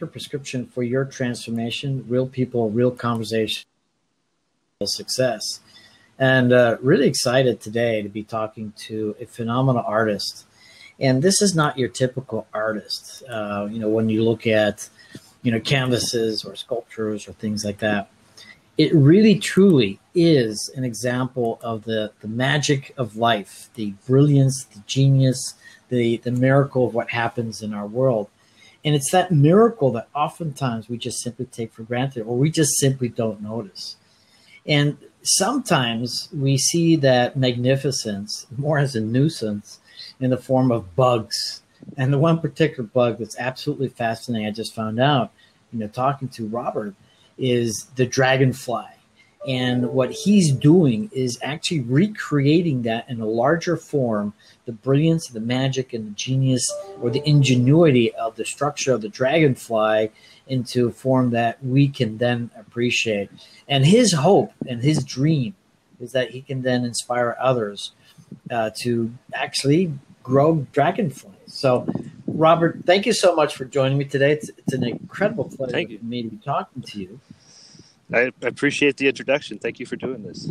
your prescription for your transformation, real people, real conversation, real success. And really excited today to be talking to a phenomenal artist. And this is not your typical artist. When you look at, canvases or sculptures or things like that, it really truly is an example of the magic of life, the brilliance, the genius, the miracle of what happens in our world. And it's that miracle that oftentimes we just simply take for granted, or we just simply don't notice. And sometimes we see that magnificence more as a nuisance in the form of bugs. And the one particular bug that's absolutely fascinating, I just found out, talking to Robert, is the dragonfly. And what he's doing is actually recreating that in a larger form, the brilliance, the magic, and the genius or the ingenuity of the structure of the dragonfly into a form that we can then appreciate. And his hope and his dream is that he can then inspire others to actually grow dragonflies. So, Robert, thank you so much for joining me today. It's an incredible pleasure for me to be talking to you. I appreciate the introduction. Thank you for doing this.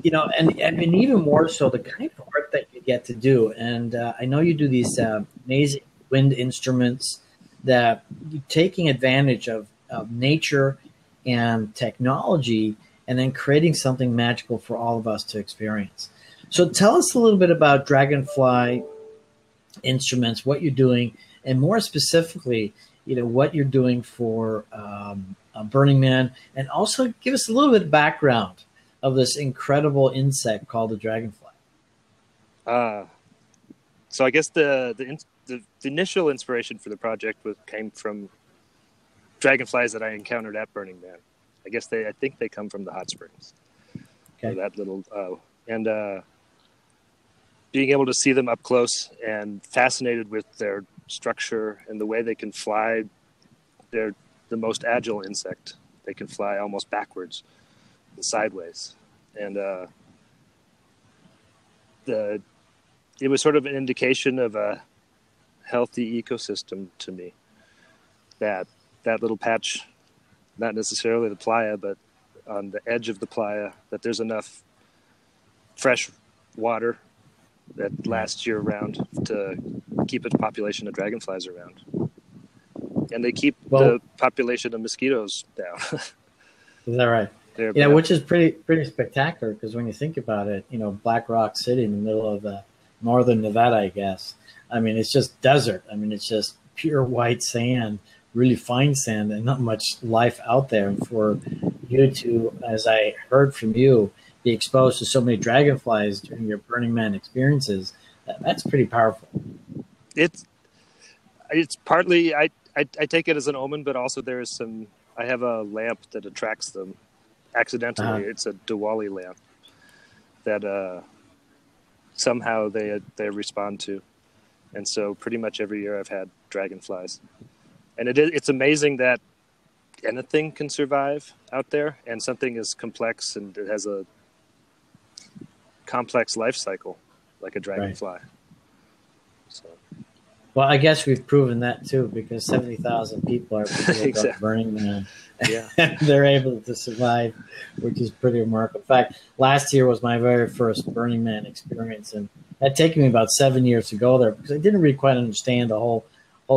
And even more so, the kind of art that you get to do. And I know you do these amazing wind instruments that you're taking advantage of nature and technology and then creating something magical for all of us to experience. So tell us a little bit about Dragonfly instruments, what you're doing, and more specifically, what you're doing for Burning Man, and also give us a little bit of background of this incredible insect called the dragonfly. So I guess the initial inspiration for the project came from dragonflies that I encountered at Burning Man. I think they come from the hot springs. Okay. That little being able to see them up close and fascinated with their structure and the way they can fly. They're the most agile insect. They can fly almost backwards and sideways. And it was sort of an indication of a healthy ecosystem to me. That little patch, not necessarily the playa, but on the edge of the playa, that there's enough fresh water that lasts year round to keep a population of dragonflies around. And they keep the population of mosquitoes down. Is that right? Yeah, which is pretty spectacular, because when you think about it, Black Rock City in the middle of northern Nevada, I guess. I mean, it's just desert. I mean, it's just pure white sand, really fine sand, and not much life out there. And for you to, as I heard from you, be exposed to so many dragonflies during your Burning Man experiences, that's pretty powerful. It's partly I take it as an omen, but also I have a lamp that attracts them accidentally. Uh-huh. It's a Diwali lamp that somehow they respond to. And so pretty much every year I've had dragonflies. And it's amazing that anything can survive out there, and something as complex and it has a complex life cycle like a dragonfly. Right. So. Well, I guess we've proven that too, because 70,000 people are exactly. Burning Man. Yeah. They're able to survive, which is pretty remarkable. In fact, last year was my very first Burning Man experience, and it had taken me about 7 years to go there because I didn't really quite understand the whole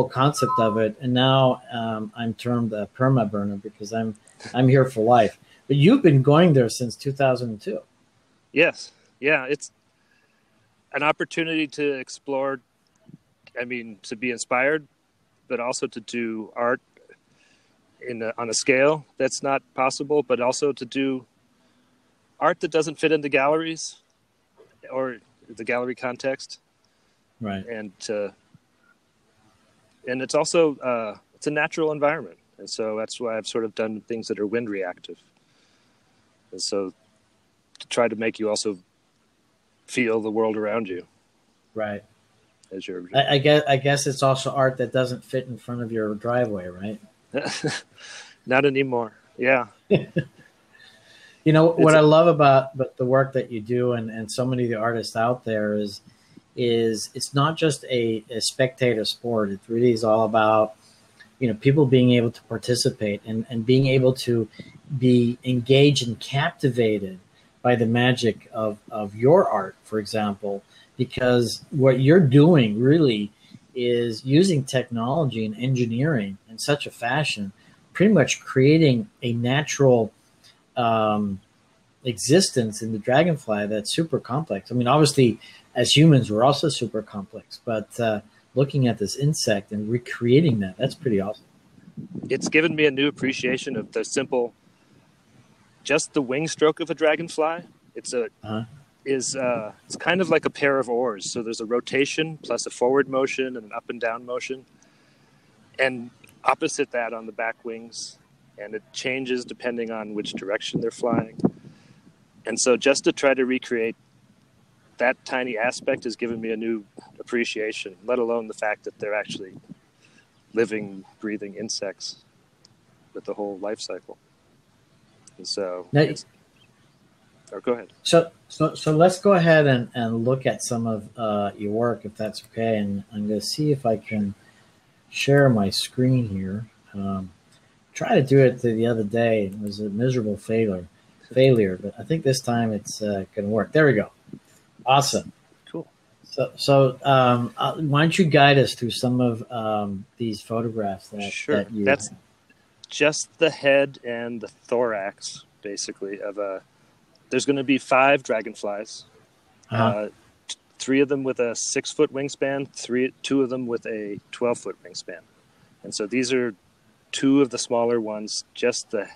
concept of it. And now I'm termed a perma burner because I'm here for life. But you've been going there since 2002. Yes. Yeah, it's an opportunity to explore. I mean, to be inspired, but also to do art on a scale that's not possible, but also to do art that doesn't fit into galleries or the gallery context. Right. And it's also, it's a natural environment. And so that's why I've sort of done things that are wind reactive. And so to try to make you also feel the world around you. Right. I guess it's also art that doesn't fit in front of your driveway, right? Not anymore. Yeah. What I love about the work that you do and so many of the artists out there is it's not just a spectator sport. It really is all about people being able to participate and being able to be engaged and captivated by the magic of your art, for example, because what you're doing really is using technology and engineering in such a fashion, pretty much creating a natural existence in the dragonfly that's super complex. I mean, obviously, as humans, we're also super complex, but looking at this insect and recreating that's pretty awesome. It's given me a new appreciation of just the wing stroke of a dragonfly. Uh-huh. It's kind of like a pair of oars. So there's a rotation plus a forward motion and an up and down motion, and opposite that on the back wings, and it changes depending on which direction they're flying. And so just to try to recreate that tiny aspect has given me a new appreciation, let alone the fact that they're actually living, breathing insects with the whole life cycle. And so, go ahead. So let's go ahead and look at some of your work, if that's okay. And I'm going to see if I can share my screen here. Try to do it the other day. It was a miserable failure, but I think this time it's going to work. There we go. Awesome. Cool. So why don't you guide us through some of these photographs that you... That's just the head and the thorax, basically, of a... There's going to be 5 dragonflies. Uh-huh. 3 of them with a 6-foot wingspan, 2 of them with a 12-foot wingspan. And so these are 2 of the smaller ones, just the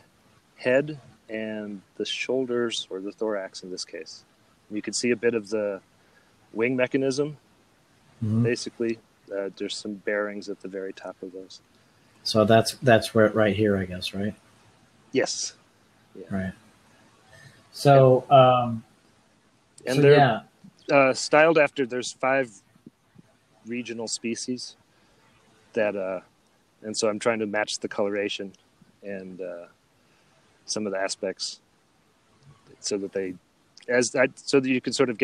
head and the shoulders, or the thorax in this case. You can see a bit of the wing mechanism. Mm-hmm. Basically, there's some bearings at the very top of those. So that's where right here, I guess, right? Yes. Yeah. Right. So, and they're styled after. There's 5 regional species that, and so I'm trying to match the coloration and some of the aspects, so that so that you can sort of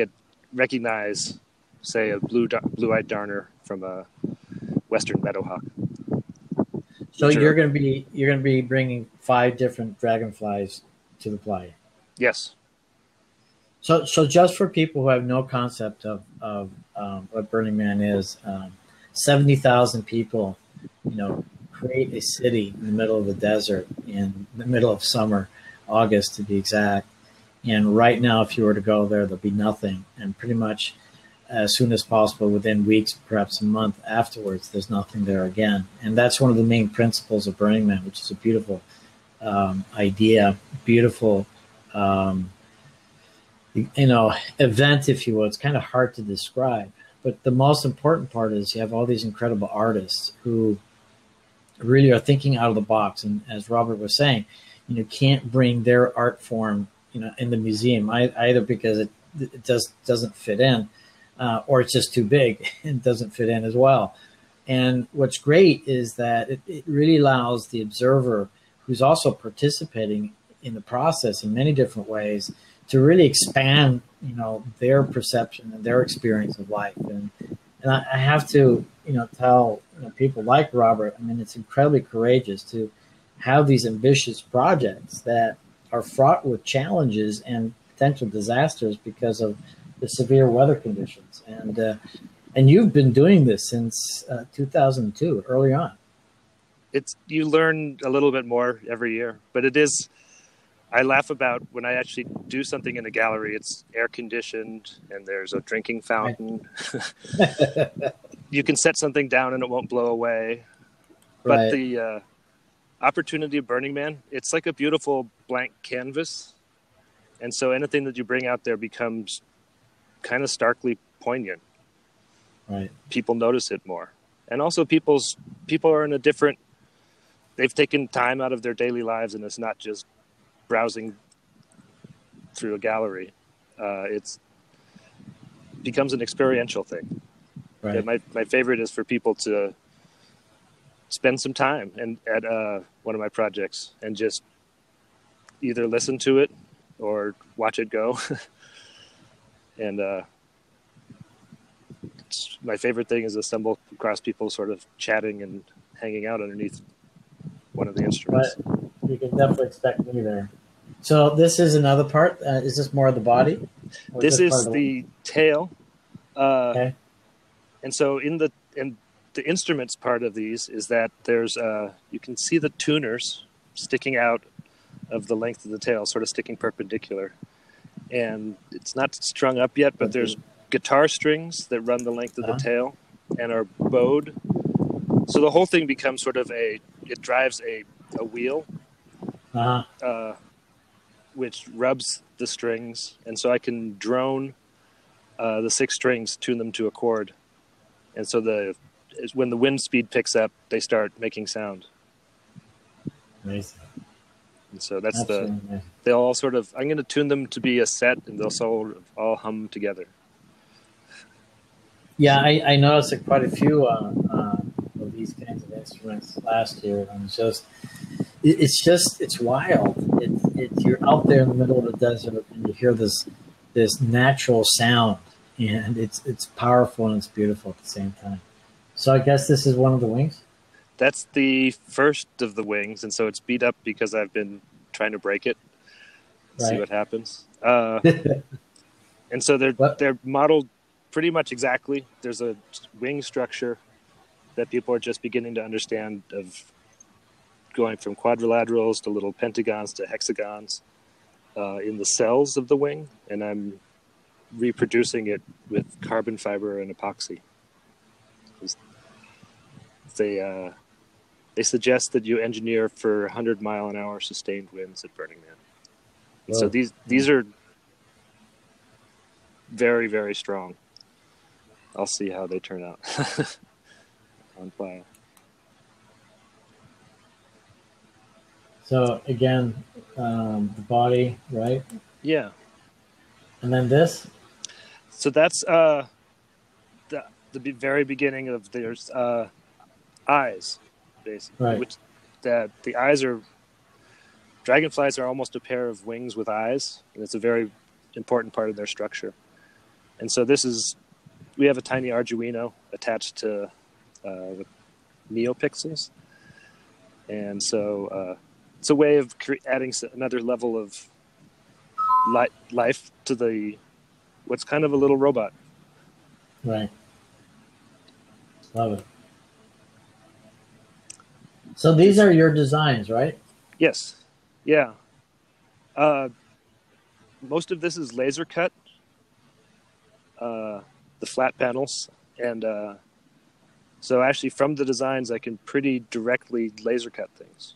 recognize, say, a blue-eyed darner from a western meadowhawk. So you're going to be bringing 5 different dragonflies to the play. Yes. So just for people who have no concept of what Burning Man is, 70,000 people, create a city in the middle of the desert in the middle of summer, August to be exact. And right now, if you were to go there'll be nothing. And pretty much as soon as possible, within weeks, perhaps a month afterwards, there's nothing there again. And that's one of the main principles of Burning Man, which is a beautiful idea, beautiful event, if you will. It's kind of hard to describe. But the most important part is you have all these incredible artists who really are thinking out of the box. And as Robert was saying, can't bring their art form, in the museum either because it just doesn't fit in, or it's just too big and doesn't fit in as well. And what's great is that it really allows the observer, who's also participating in the process in many different ways, to really expand, their perception and their experience of life. And I have to, tell people like Robert, I mean, it's incredibly courageous to have these ambitious projects that are fraught with challenges and potential disasters because of the severe weather conditions. And you've been doing this since 2002, early on. You learn a little bit more every year, but I laugh about when I actually do something in a gallery, it's air conditioned and there's a drinking fountain. Right. You can set something down and it won't blow away. Right. But the opportunity of Burning Man, it's like a beautiful blank canvas. And so anything that you bring out there becomes kind of starkly poignant. Right. People notice it more. And also people are in they've taken time out of their daily lives, and it's not just browsing through a gallery. It becomes an experiential thing. Right. My favorite is for people to spend some time at one of my projects and just either listen to it or watch it go. And my favorite thing is to stumble across people sort of chatting and hanging out underneath one of the but instruments. you can definitely expect me there. So this is another part. Is this more of the body? Or is This this part is of the the tail. okay? And so in the instruments part of these is that there's you can see the tuners sticking out of the length of the tail, sort of sticking perpendicular. And it's not strung up yet, but there's guitar strings that run the length of the tail and are bowed. So the whole thing becomes sort of it drives a wheel, which rubs the strings. And so I can drone the 6 strings, tune them to a chord. And so when the wind speed picks up, they start making sound. Amazing. And so that's they'll all sort of, I'm going to tune them to be a set, and they'll sort of all hum together. Yeah, I noticed quite a few of these kinds of instruments last year, and it's wild. You're out there in the middle of the desert, and you hear this natural sound, and it's powerful and it's beautiful at the same time. So I guess this is one of the wings. That's the first of the wings, and so it's beat up because I've been trying to break it. See what happens. And so they're modeled pretty much exactly. There's a wing structure that people are just beginning to understand, of going from quadrilaterals to little pentagons to hexagons in the cells of the wing, and I'm reproducing it with carbon fiber and epoxy. They suggest that you engineer for 100-mile-an-hour sustained winds at Burning Man. And so these are very, very strong. I'll see how they turn out on file. So again, the body, right? Yeah. And then this? So that's the very beginning of there's eyes, basically. Right. Which the eyes are, dragonflies are almost a pair of wings with eyes, and it's a very important part of their structure. And so we have a tiny Arduino attached to NeoPixels, and so it's a way of adding another level of life to what's kind of a little robot. Right. Love it. So these are your designs, right? Yes. Yeah. Most of this is laser cut, the flat panels. And so actually from the designs, I can pretty directly laser cut things,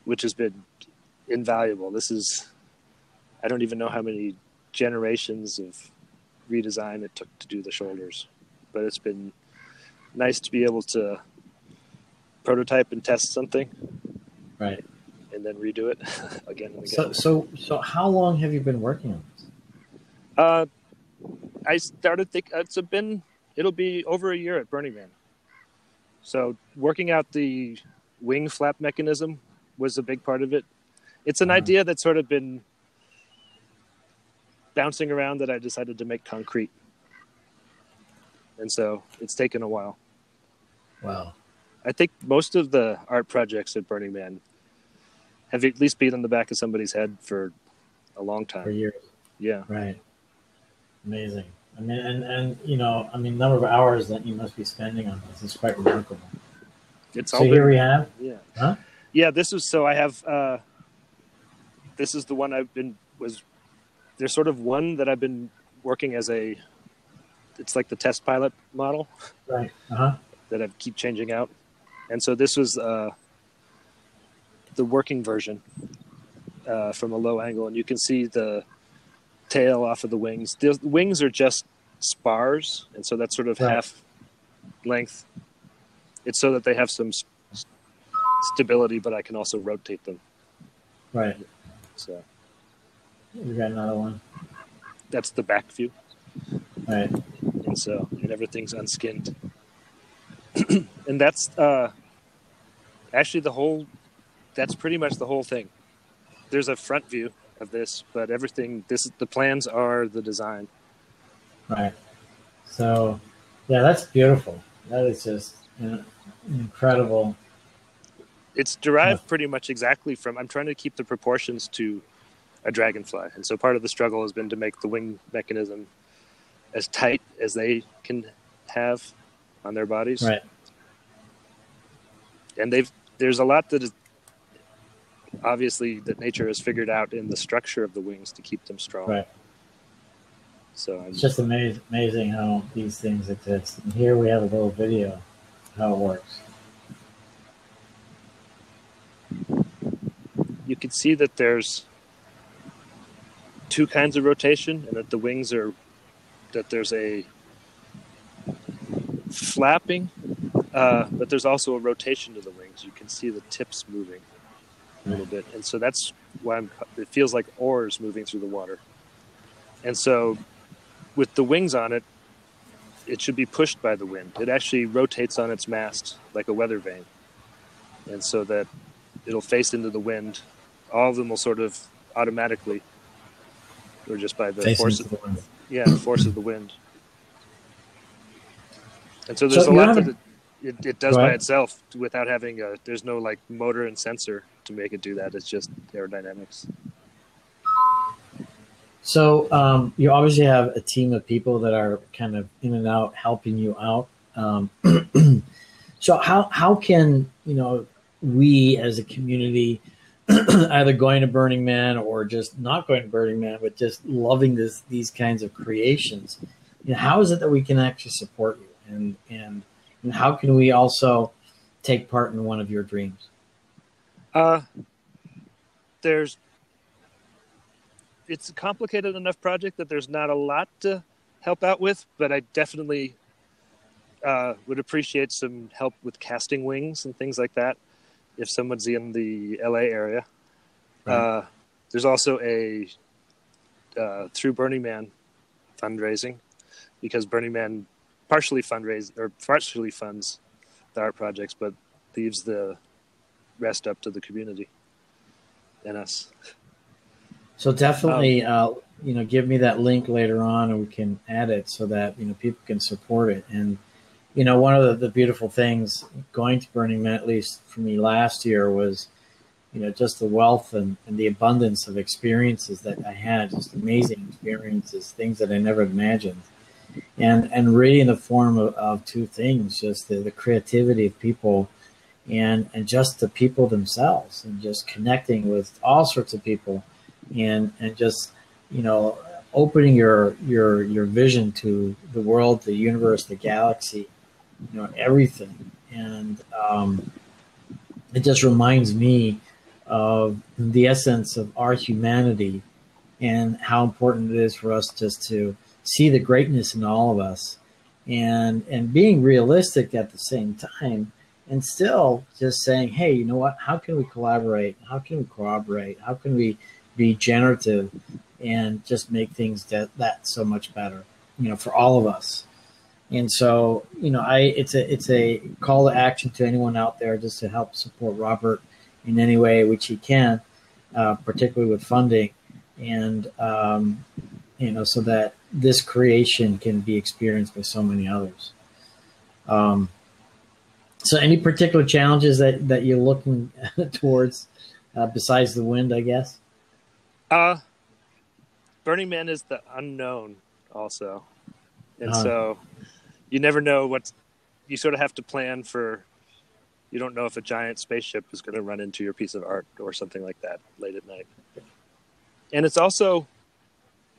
which has been invaluable. I don't even know how many generations of redesign it took to do the shoulders, but it's been nice to be able to prototype and test something, right, and then redo it again and again. So how long have you been working on this? I started it'll be over a year at Burning Man. So working out the wing flap mechanism was a big part of it. It's an idea that's sort of been bouncing around that I decided to make concrete. And so it's taken a while. Wow. I think most of the art projects at Burning Man have at least been on the back of somebody's head for a long time. For years. Yeah. Right. Amazing. I mean, and number of hours that you must be spending on this is quite remarkable. Here we have. Yeah. Huh? Yeah. This is the one there's sort of one that I've been working as it's like the test pilot model. Right. That I keep changing out. And so this was the working version from a low angle, and you can see the tail off of the wings. The wings are just spars, and so that's sort of half length. It's so that they have some stability, but I can also rotate them. Right. So we got another one. That's the back view. Right. And everything's unskinned. And that's actually that's pretty much the whole thing. There's a front view of this, but the plans are the design. Right. So, yeah, that's beautiful. That is just incredible. It's derived pretty much exactly from. I'm trying to keep the proportions to a dragonfly, and so part of the struggle has been to make the wing mechanism as tight as they can have on their bodies. Right. And there's a lot that is obviously that nature has figured out in the structure of the wings to keep them strong. Right. So it's just amazing how these things exist. And here we have a little video of how it works. You can see that there's two kinds of rotation, and that the wings are that there's a flapping, but there's also a rotation to the wings. You can see the tips moving a little bit, and so that's why it feels like oars moving through the water. And so with the wings on it, it should be pushed by the wind. It actually rotates on its mast like a weather vane, and so that it'll face into the wind. All of them will sort of automatically, or just by the force of the wind. Yeah, the force of the wind. And so there's a lot that it does by itself without having there's no like motor and sensor to make it do that. It's just aerodynamics. So you obviously have a team of people that are kind of in and out helping you out. So how can, we as a community, either going to Burning Man or just not going to Burning Man, but just loving these kinds of creations, how is it that we can actually support you, and how can we also take part in one of your dreams? It's a complicated enough project that there's not a lot to help out with, but I definitely would appreciate some help with casting wings and things like that if someone's in the LA area. Right. There's also a through Burning Man fundraising, because Burning Man partially funds the art projects, but leaves the rest up to the community and us. So definitely, give me that link later on, and we can add it so that people can support it. And one of the beautiful things going to Burning Man, at least for me last year, was just the wealth and the abundance of experiences that I had, just amazing experiences, things that I never imagined. And really in the form of two things, just the creativity of people and just the people themselves, and just connecting with all sorts of people, and just, opening your vision to the world, the universe, the galaxy, everything. And it just reminds me of the essence of our humanity and how important it is for us just to see the greatness in all of us, and being realistic at the same time, and still just saying, hey, you know what, how can we collaborate? How can we cooperate? How can we be generative and just make things that so much better, for all of us? And so, it's a call to action to anyone out there just to help support Robert in any way which he can, particularly with funding, and so that this creation can be experienced by so many others. So any particular challenges that you're looking towards besides the wind, I guess? Burning Man is the unknown also. And so you never know you sort of have to plan for, you don't know if a giant spaceship is going to run into your piece of art or something like that late at night. And it's also,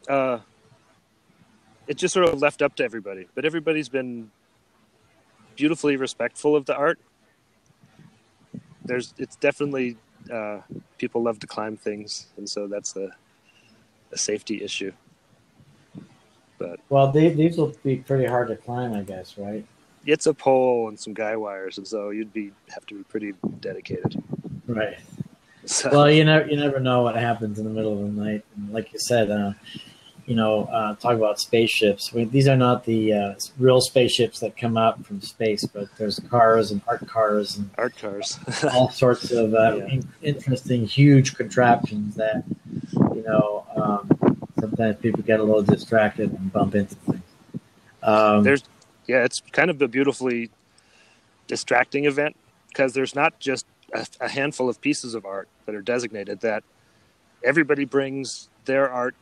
it's just sort of left up to everybody, but everybody's been beautifully respectful of the art. It's definitely, people love to climb things, and so that's a safety issue. But these will be pretty hard to climb, I guess, right? It's a pole and some guy wires, and so you'd have to be pretty dedicated. Right. So. Well, you never know what happens in the middle of the night. And like you said, talk about spaceships. These are not the real spaceships that come out from space, but there's cars and art cars all sorts of interesting, huge contraptions that, sometimes people get a little distracted and bump into things. It's kind of a beautifully distracting event, because there's not just a handful of pieces of art that are designated, that everybody brings their art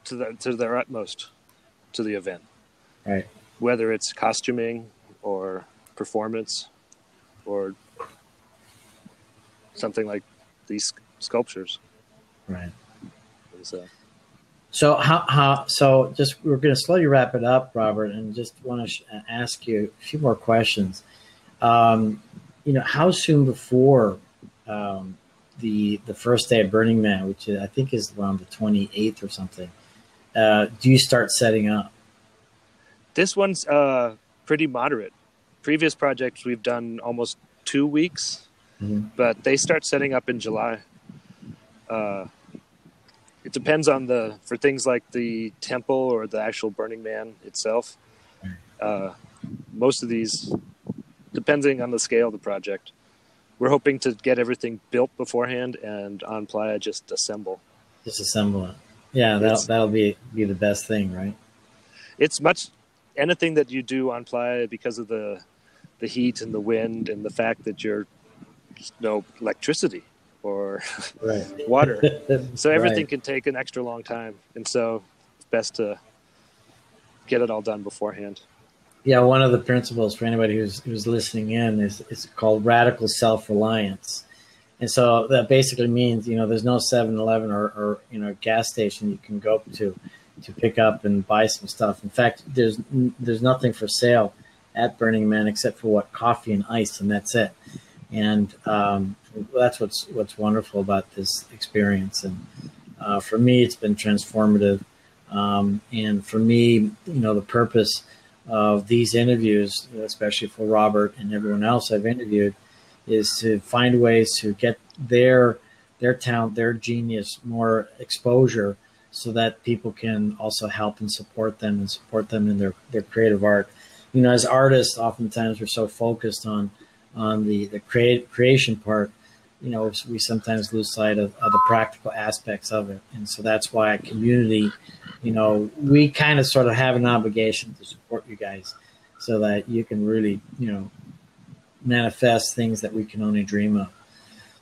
to their utmost to the event. Right. Whether it's costuming or performance or something like these sculptures. Right. So So just, we're going to slowly wrap it up, Robert, and just want to ask you a few more questions. How soon before the first day of Burning Man, which I think is around the 28th or something, do you start setting up? This one's pretty moderate. Previous projects we've done almost 2 weeks, but they start setting up in July. It depends on for things like the temple or the actual Burning Man itself. Most of these, depending on the scale of the project, we're hoping to get everything built beforehand and on Playa just assemble. Just assemble it. Yeah, that'll be the best thing, right? It's anything that you do on Playa, because of the heat and the wind and the fact that you're no electricity or water. So everything can take an extra long time. And so it's best to get it all done beforehand. Yeah, one of the principles for anybody who's listening in is called radical self-reliance. And so that basically means, there's no 7-Eleven or gas station you can go to pick up and buy some stuff. In fact, there's nothing for sale at Burning Man except for coffee and ice, and that's it. And that's what's wonderful about this experience. And for me, it's been transformative. And for me, the purpose of these interviews, especially for Robert and everyone else I've interviewed, is to find ways to get their talent, their genius, more exposure, so that people can also help and support them in their creative art. As artists, oftentimes we're so focused on the creation part, we sometimes lose sight of the practical aspects of it. And so that's why a community, we kind of sort of have an obligation to support you guys so that you can really, manifest things that we can only dream of.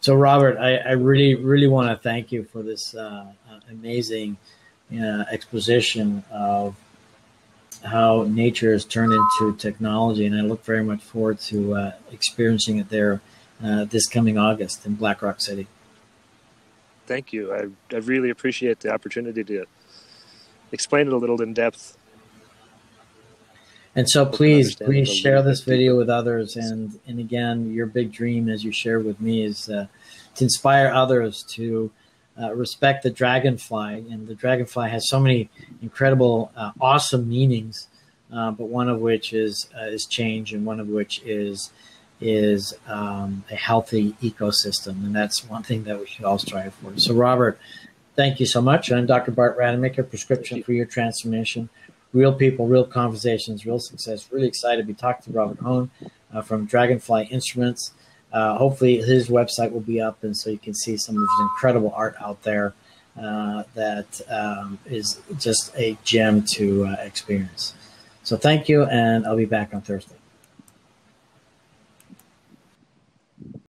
So Robert, I really, really want to thank you for this amazing exposition of how nature has turned into technology, and I look very much forward to experiencing it there this coming August in Black Rock City. Thank you. I really appreciate the opportunity to explain it a little in depth. And so please share this video with others. And again, your big dream, as you shared with me, is to inspire others to respect the dragonfly. And the dragonfly has so many incredible, awesome meanings, but one of which is change, and one of which is a healthy ecosystem. And that's one thing that we should all strive for. So Robert, thank you so much. I'm Dr. Bart Rademacher, Prescription for Your Transformation. Real people, real conversations, real success. Really excited to be talking to Robert Hoehn from Dragonfly Instruments. Hopefully his website will be up, and so you can see some of his incredible art out there that is just a gem to experience. So thank you, and I'll be back on Thursday.